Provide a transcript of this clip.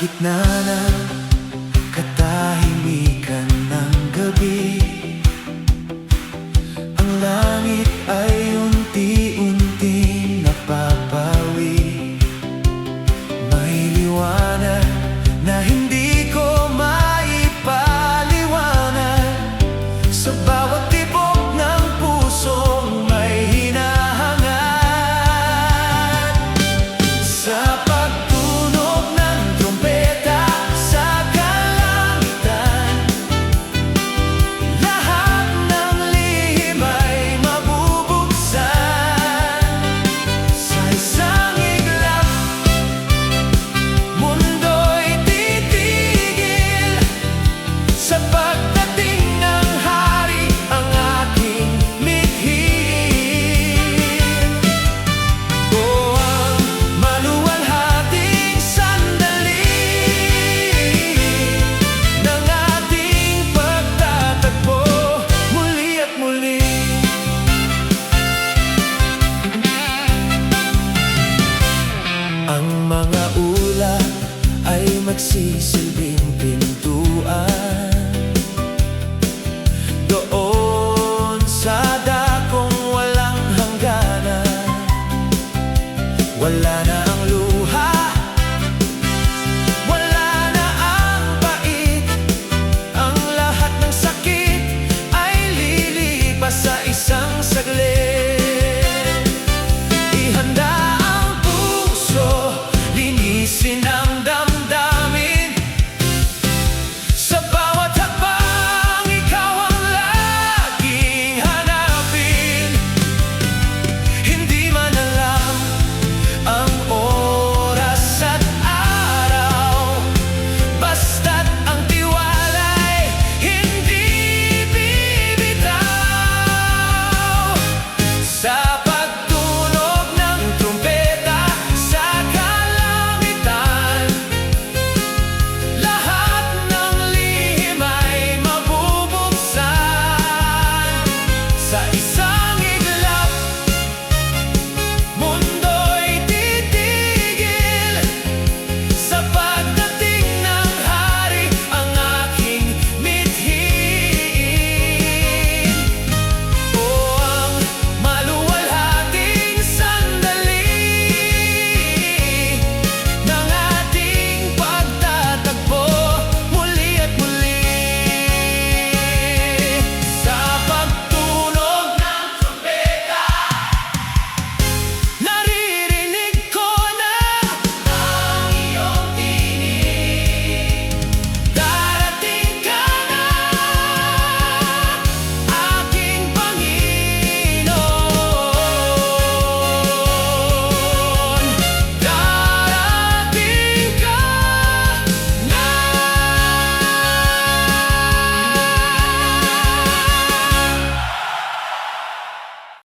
gitna ng katahimikan ng gabi, ang langit ay unti-unting napapawi. May liwanag na hindi ko maipaliwanag, sa bawat tibok ng pusong may hinahangad. Sa pagtunog ng trumpeta sa kalangitan, lahat ng lihim ay mabubuksan. Sa isang iglap, mundo'y titigil sa pagdating ng hari, ang aking mithiin. O ang maluwalhating sandali ng ating pagtatagpo muli at muli. Ang mga ulap ay magsisilbi